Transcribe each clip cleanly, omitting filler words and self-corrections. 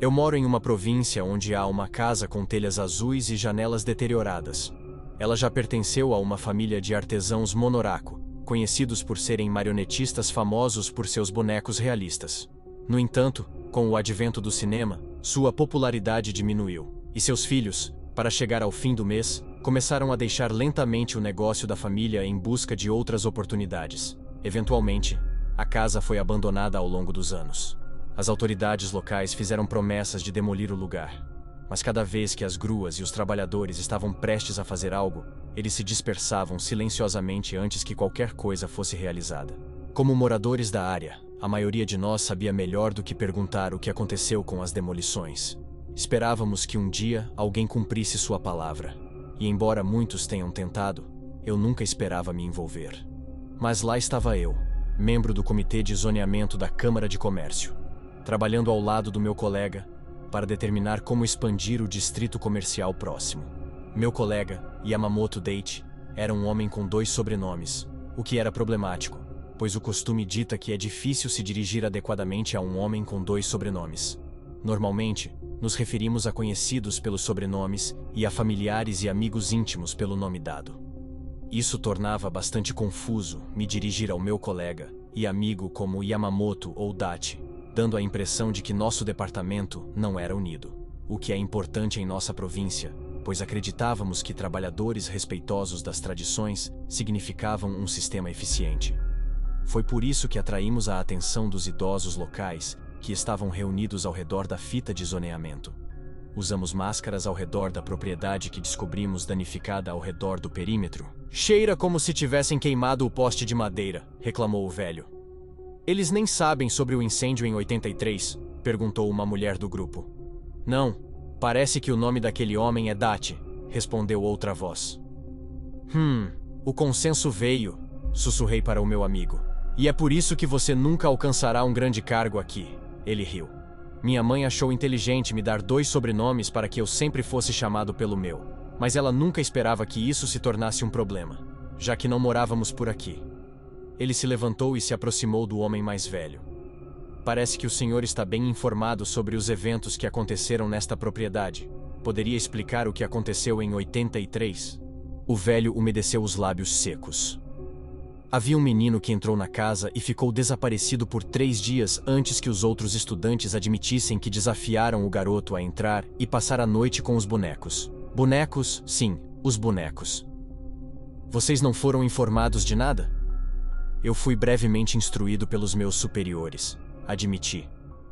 Eu moro em uma província onde há uma casa com telhas azuis e janelas deterioradas. Ela já pertenceu a uma família de artesãos monoraco, conhecidos por serem marionetistas famosos por seus bonecos realistas. No entanto, com o advento do cinema, sua popularidade diminuiu, e seus filhos, para chegar ao fim do mês, começaram a deixar lentamente o negócio da família em busca de outras oportunidades. Eventualmente, a casa foi abandonada ao longo dos anos. As autoridades locais fizeram promessas de demolir o lugar, mas cada vez que as gruas e os trabalhadores estavam prestes a fazer algo, eles se dispersavam silenciosamente antes que qualquer coisa fosse realizada. Como moradores da área, a maioria de nós sabia melhor do que perguntar o que aconteceu com as demolições. Esperávamos que um dia alguém cumprisse sua palavra, e embora muitos tenham tentado, eu nunca esperava me envolver. Mas lá estava eu, membro do Comitê de Zoneamento da Câmara de Comércio, trabalhando ao lado do meu colega para determinar como expandir o distrito comercial próximo. Meu colega, Yamamoto Daichi, era um homem com 2 sobrenomes, o que era problemático, pois o costume dita que é difícil se dirigir adequadamente a um homem com 2 sobrenomes. Normalmente, nos referimos a conhecidos pelos sobrenomes e a familiares e amigos íntimos pelo nome dado. Isso tornava bastante confuso me dirigir ao meu colega e amigo como Yamamoto ou Daichi, dando a impressão de que nosso departamento não era unido, o que é importante em nossa província, pois acreditávamos que trabalhadores respeitosos das tradições significavam um sistema eficiente. Foi por isso que atraímos a atenção dos idosos locais que estavam reunidos ao redor da fita de zoneamento. Usamos máscaras ao redor da propriedade que descobrimos danificada ao redor do perímetro. "Cheira como se tivessem queimado o poste de madeira", reclamou o velho. "Eles nem sabem sobre o incêndio em 83? Perguntou uma mulher do grupo. "Não, parece que o nome daquele homem é Daichi", respondeu outra voz. O consenso veio", sussurrei para o meu amigo. "E é por isso que você nunca alcançará um grande cargo aqui", ele riu. "Minha mãe achou inteligente me dar 2 sobrenomes para que eu sempre fosse chamado pelo meu, mas ela nunca esperava que isso se tornasse um problema, já que não morávamos por aqui." Ele se levantou e se aproximou do homem mais velho. "Parece que o senhor está bem informado sobre os eventos que aconteceram nesta propriedade. Poderia explicar o que aconteceu em 83? O velho umedeceu os lábios secos. Havia um menino que entrou na casa e ficou desaparecido por 3 dias antes que os outros estudantes admitissem que desafiaram o garoto a entrar e passar a noite com os bonecos. Bonecos, sim, os bonecos. Vocês não foram informados de nada?" "Eu fui brevemente instruído pelos meus superiores", admiti.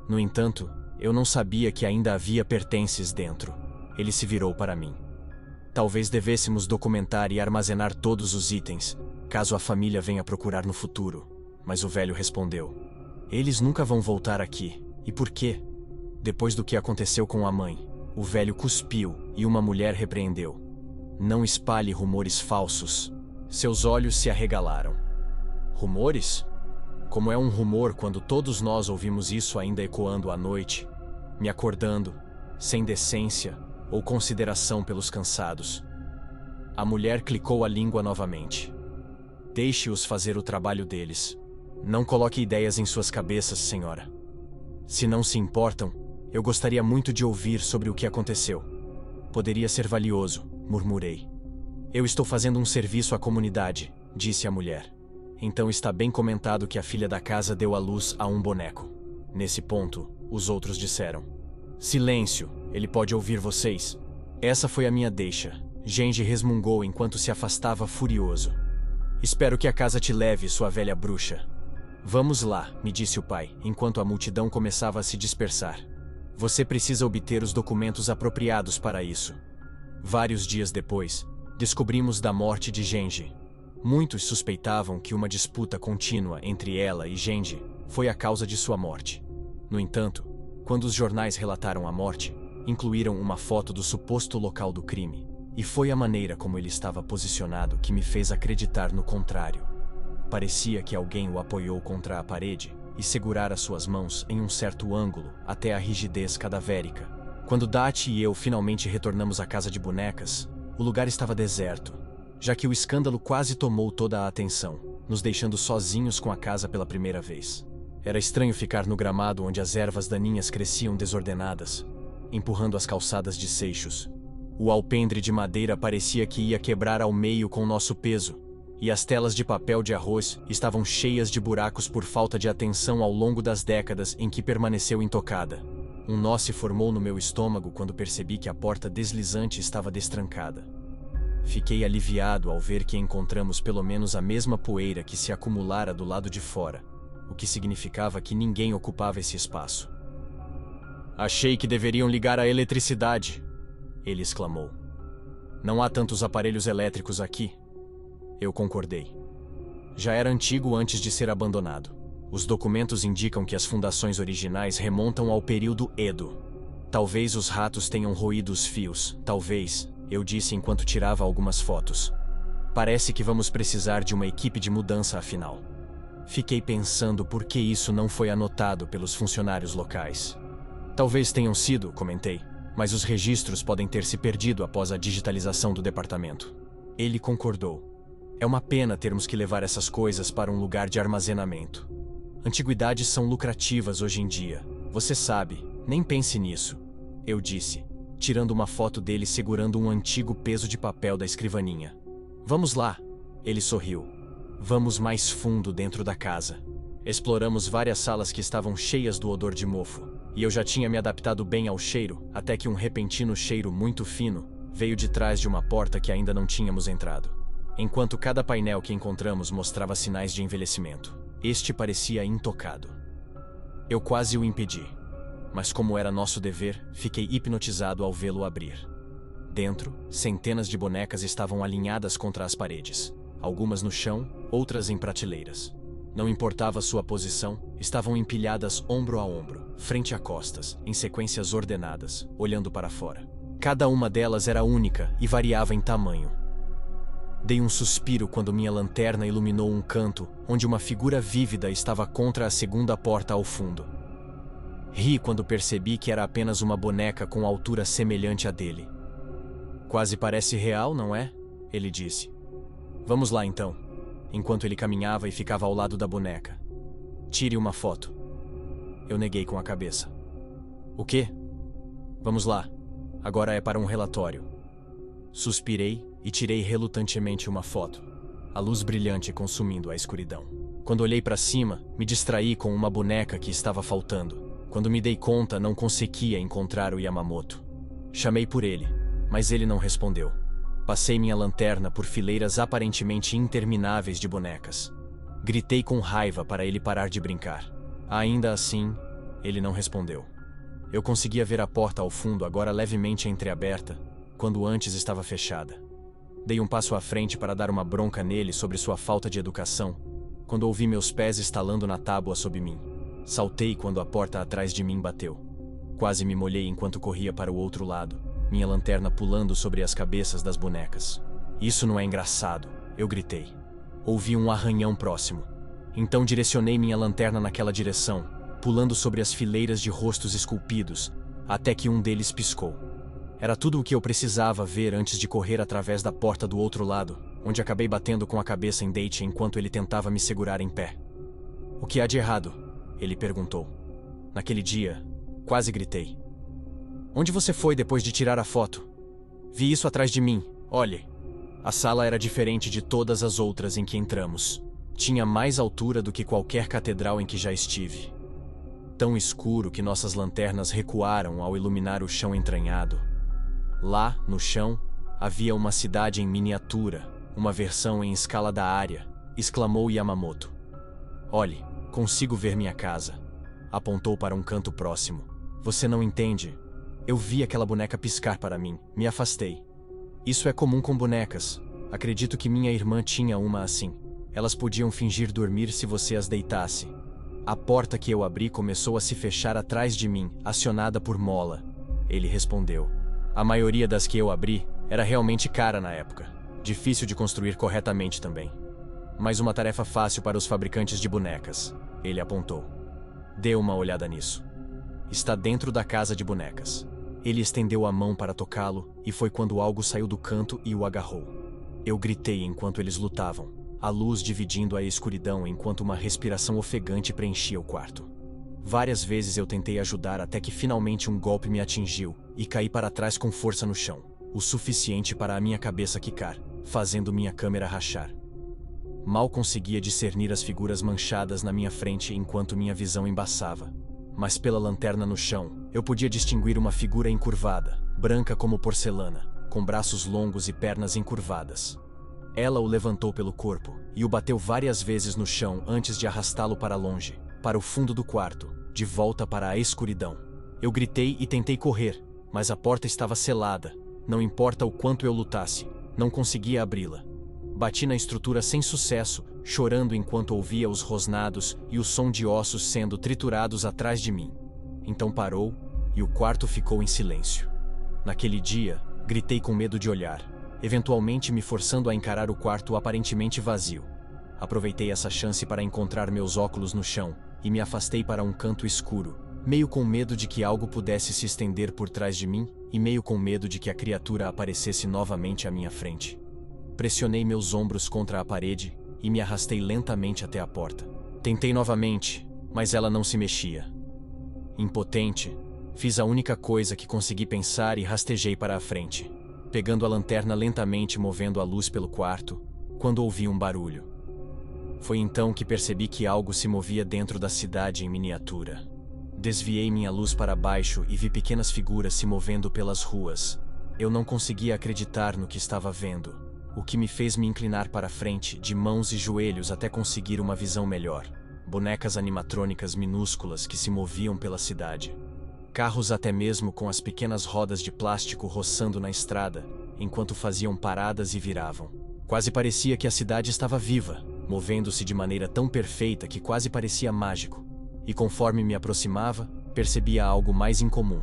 "No entanto, eu não sabia que ainda havia pertences dentro." Ele se virou para mim. "Talvez devêssemos documentar e armazenar todos os itens, caso a família venha procurar no futuro." Mas o velho respondeu: "Eles nunca vão voltar aqui. E por quê?" Depois do que aconteceu com a mãe, o velho cuspiu e uma mulher repreendeu: "Não espalhe rumores falsos." Seus olhos se arregalaram. "Rumores? Como é um rumor quando todos nós ouvimos isso ainda ecoando à noite, me acordando, sem decência ou consideração pelos cansados?" A mulher clicou a língua novamente. "Deixe-os fazer o trabalho deles. Não coloque ideias em suas cabeças, senhora. Se não se importam, eu gostaria muito de ouvir sobre o que aconteceu. Poderia ser valioso", murmurei. "Eu estou fazendo um serviço à comunidade", disse a mulher. "Então está bem comentado que a filha da casa deu à luz a um boneco." Nesse ponto, os outros disseram: "Silêncio, ele pode ouvir vocês." Essa foi a minha deixa. Genji resmungou enquanto se afastava furioso. "Espero que a casa te leve, sua velha bruxa." "Vamos lá", me disse o pai, enquanto a multidão começava a se dispersar. "Você precisa obter os documentos apropriados para isso." Vários dias depois, descobrimos da morte de Genji. Muitos suspeitavam que uma disputa contínua entre ela e Genji foi a causa de sua morte. No entanto, quando os jornais relataram a morte, incluíram uma foto do suposto local do crime, e foi a maneira como ele estava posicionado que me fez acreditar no contrário. Parecia que alguém o apoiou contra a parede e segurara suas mãos em um certo ângulo até a rigidez cadavérica. Quando Daichi e eu finalmente retornamos à casa de bonecas, o lugar estava deserto, já que o escândalo quase tomou toda a atenção, nos deixando sozinhos com a casa pela primeira vez. Era estranho ficar no gramado onde as ervas daninhas cresciam desordenadas, empurrando as calçadas de seixos. O alpendre de madeira parecia que ia quebrar ao meio com nosso peso, e as telas de papel de arroz estavam cheias de buracos por falta de atenção ao longo das décadas em que permaneceu intocada. Um nó se formou no meu estômago quando percebi que a porta deslizante estava destrancada. Fiquei aliviado ao ver que encontramos pelo menos a mesma poeira que se acumulara do lado de fora, o que significava que ninguém ocupava esse espaço. "Achei que deveriam ligar a eletricidade", ele exclamou. "Não há tantos aparelhos elétricos aqui." Eu concordei. Já era antigo antes de ser abandonado. Os documentos indicam que as fundações originais remontam ao período Edo. "Talvez os ratos tenham roído os fios, talvez", eu disse enquanto tirava algumas fotos. "Parece que vamos precisar de uma equipe de mudança afinal." Fiquei pensando por que isso não foi anotado pelos funcionários locais. "Talvez tenham sido", comentei, "mas os registros podem ter se perdido após a digitalização do departamento." Ele concordou. "É uma pena termos que levar essas coisas para um lugar de armazenamento. Antiguidades são lucrativas hoje em dia. Você sabe, nem pense nisso", eu disse, tirando uma foto dele segurando um antigo peso de papel da escrivaninha. "Vamos lá", ele sorriu. "Vamos mais fundo dentro da casa." Exploramos várias salas que estavam cheias do odor de mofo, e eu já tinha me adaptado bem ao cheiro, até que um repentino cheiro muito fino veio de trás de uma porta que ainda não tínhamos entrado. Enquanto cada painel que encontramos mostrava sinais de envelhecimento, este parecia intocado. Eu quase o impedi, mas como era nosso dever, fiquei hipnotizado ao vê-lo abrir. Dentro, centenas de bonecas estavam alinhadas contra as paredes, algumas no chão, outras em prateleiras. Não importava sua posição, estavam empilhadas ombro a ombro, frente a costas, em sequências ordenadas, olhando para fora. Cada uma delas era única e variava em tamanho. Dei um suspiro quando minha lanterna iluminou um canto onde uma figura vívida estava contra a segunda porta ao fundo. Ri quando percebi que era apenas uma boneca com altura semelhante à dele. "Quase parece real, não é?", ele disse. "Vamos lá então", enquanto ele caminhava e ficava ao lado da boneca. "Tire uma foto." Eu neguei com a cabeça. "O quê?" "Vamos lá. Agora é para um relatório." Suspirei e tirei relutantemente uma foto, a luz brilhante consumindo a escuridão. Quando olhei para cima, me distraí com uma boneca que estava faltando. Quando me dei conta, não conseguia encontrar o Yamamoto. Chamei por ele, mas ele não respondeu. Passei minha lanterna por fileiras aparentemente intermináveis de bonecas. Gritei com raiva para ele parar de brincar. Ainda assim, ele não respondeu. Eu conseguia ver a porta ao fundo, agora levemente entreaberta, quando antes estava fechada. Dei um passo à frente para dar uma bronca nele sobre sua falta de educação, quando ouvi meus pés estalando na tábua sob mim. Saltei quando a porta atrás de mim bateu. Quase me molhei enquanto corria para o outro lado, minha lanterna pulando sobre as cabeças das bonecas. "Isso não é engraçado", eu gritei. Ouvi um arranhão próximo. Então direcionei minha lanterna naquela direção, pulando sobre as fileiras de rostos esculpidos, até que um deles piscou. Era tudo o que eu precisava ver antes de correr através da porta do outro lado, onde acabei batendo com a cabeça em Date enquanto ele tentava me segurar em pé. "O que há de errado?", ele perguntou. "Naquele dia", quase gritei. "Onde você foi depois de tirar a foto?" "Vi isso atrás de mim, olhe." A sala era diferente de todas as outras em que entramos. Tinha mais altura do que qualquer catedral em que já estive. Tão escuro que nossas lanternas recuaram ao iluminar o chão entranhado. Lá, no chão, havia uma cidade em miniatura, uma versão em escala da área, exclamou Yamamoto. "Olhe, consigo ver minha casa." Apontou para um canto próximo. "Você não entende. Eu vi aquela boneca piscar para mim, me afastei. Isso é comum com bonecas. Acredito que minha irmã tinha uma assim. Elas podiam fingir dormir se você as deitasse. A porta que eu abri começou a se fechar atrás de mim, acionada por mola." Ele respondeu. "A maioria das que eu abri era realmente cara na época. Difícil de construir corretamente também. Mas uma tarefa fácil para os fabricantes de bonecas." Ele apontou. "Dê uma olhada nisso. Está dentro da casa de bonecas." Ele estendeu a mão para tocá-lo, e foi quando algo saiu do canto e o agarrou. Eu gritei enquanto eles lutavam. a luz dividindo a escuridão enquanto uma respiração ofegante preenchia o quarto. Várias vezes eu tentei ajudar até que finalmente um golpe me atingiu e caí para trás com força no chão, o suficiente para a minha cabeça quicar, fazendo minha câmera rachar. Mal conseguia discernir as figuras manchadas na minha frente enquanto minha visão embaçava. Mas pela lanterna no chão, eu podia distinguir uma figura encurvada, branca como porcelana, com braços longos e pernas encurvadas. Ela o levantou pelo corpo e o bateu várias vezes no chão antes de arrastá-lo para longe, para o fundo do quarto, de volta para a escuridão. Eu gritei e tentei correr, mas a porta estava selada. Não importa o quanto eu lutasse, não conseguia abri-la. Bati na estrutura sem sucesso, chorando enquanto ouvia os rosnados e o som de ossos sendo triturados atrás de mim. Então parou e o quarto ficou em silêncio. Naquele dia, gritei com medo de olhar, eventualmente me forçando a encarar o quarto aparentemente vazio. Aproveitei essa chance para encontrar meus óculos no chão e me afastei para um canto escuro, meio com medo de que algo pudesse se estender por trás de mim e meio com medo de que a criatura aparecesse novamente à minha frente. Pressionei meus ombros contra a parede e me arrastei lentamente até a porta. Tentei novamente, mas ela não se mexia. Impotente, fiz a única coisa que consegui pensar e rastejei para a frente, pegando a lanterna lentamente movendo a luz pelo quarto, quando ouvi um barulho. Foi então que percebi que algo se movia dentro da cidade em miniatura. Desviei minha luz para baixo e vi pequenas figuras se movendo pelas ruas. Eu não conseguia acreditar no que estava vendo, o que me fez me inclinar para frente, de mãos e joelhos até conseguir uma visão melhor. Bonecas animatrônicas minúsculas que se moviam pela cidade. Carros até mesmo com as pequenas rodas de plástico roçando na estrada, enquanto faziam paradas e viravam. Quase parecia que a cidade estava viva, movendo-se de maneira tão perfeita que quase parecia mágico. E conforme me aproximava, percebia algo mais incomum.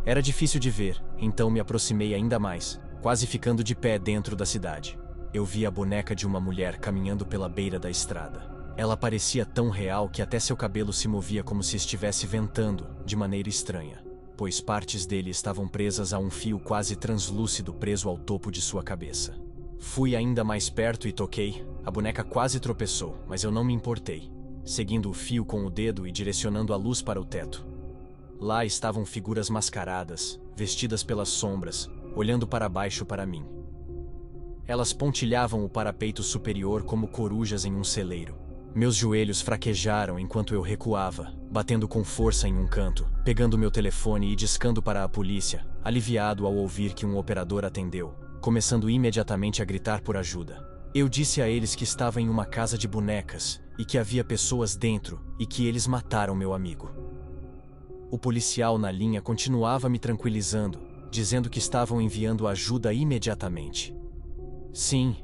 Era difícil de ver, então me aproximei ainda mais, quase ficando de pé dentro da cidade. Eu vi a boneca de uma mulher caminhando pela beira da estrada. Ela parecia tão real que até seu cabelo se movia como se estivesse ventando, de maneira estranha, pois partes dele estavam presas a um fio quase translúcido preso ao topo de sua cabeça. Fui ainda mais perto e toquei. A boneca quase tropeçou, mas eu não me importei, seguindo o fio com o dedo e direcionando a luz para o teto. Lá estavam figuras mascaradas, vestidas pelas sombras, olhando para baixo para mim. Elas pontilhavam o parapeito superior como corujas em um celeiro. Meus joelhos fraquejaram enquanto eu recuava, batendo com força em um canto, pegando meu telefone e discando para a polícia, aliviado ao ouvir que um operador atendeu, começando imediatamente a gritar por ajuda. Eu disse a eles que estava em uma casa de bonecas e que havia pessoas dentro e que eles mataram meu amigo. O policial na linha continuava me tranquilizando, dizendo que estavam enviando ajuda imediatamente. Sim,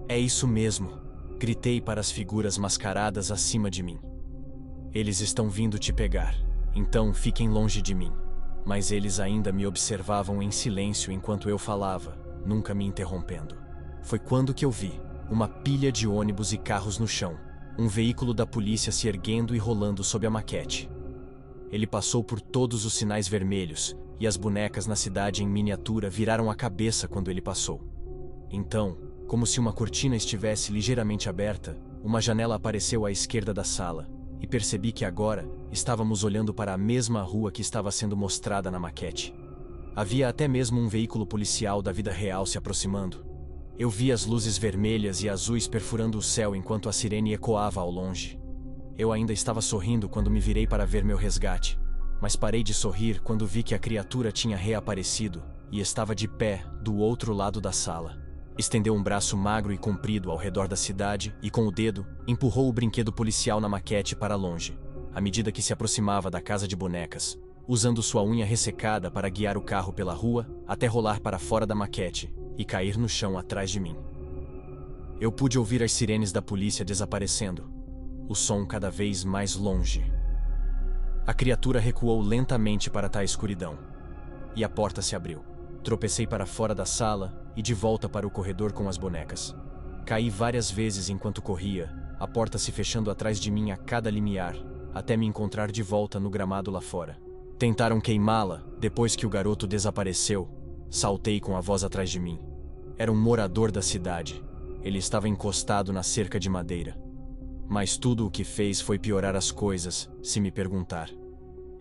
é isso mesmo, gritei para as figuras mascaradas acima de mim. Eles estão vindo te pegar, então fiquem longe de mim. Mas eles ainda me observavam em silêncio enquanto eu falava, nunca me interrompendo. Foi quando que eu vi uma pilha de ônibus e carros no chão, um veículo da polícia se erguendo e rolando sob a maquete. Ele passou por todos os sinais vermelhos, e as bonecas na cidade em miniatura viraram a cabeça quando ele passou. Então, como se uma cortina estivesse ligeiramente aberta, uma janela apareceu à esquerda da sala, e percebi que agora estávamos olhando para a mesma rua que estava sendo mostrada na maquete. Havia até mesmo um veículo policial da vida real se aproximando. Eu vi as luzes vermelhas e azuis perfurando o céu enquanto a sirene ecoava ao longe. Eu ainda estava sorrindo quando me virei para ver meu resgate, mas parei de sorrir quando vi que a criatura tinha reaparecido e estava de pé do outro lado da sala. Estendeu um braço magro e comprido ao redor da cidade e, com o dedo, empurrou o brinquedo policial na maquete para longe, à medida que se aproximava da casa de bonecas, usando sua unha ressecada para guiar o carro pela rua até rolar para fora da maquete e cair no chão atrás de mim. Eu pude ouvir as sirenes da polícia desaparecendo, o som cada vez mais longe. A criatura recuou lentamente para a escuridão, e a porta se abriu. Tropecei para fora da sala e de volta para o corredor com as bonecas. Caí várias vezes enquanto corria, a porta se fechando atrás de mim a cada limiar, até me encontrar de volta no gramado lá fora. Tentaram queimá-la depois que o garoto desapareceu. Saltei com a voz atrás de mim. Era um morador da cidade. Ele estava encostado na cerca de madeira. Mas tudo o que fez foi piorar as coisas, se me perguntar.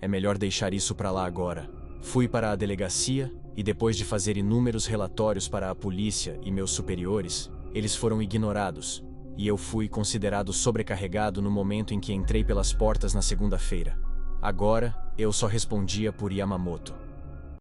É melhor deixar isso para lá agora. Fui para a delegacia e, depois de fazer inúmeros relatórios para a polícia e meus superiores, eles foram ignorados, e eu fui considerado sobrecarregado no momento em que entrei pelas portas na segunda-feira. Agora, eu só respondia por Yamamoto.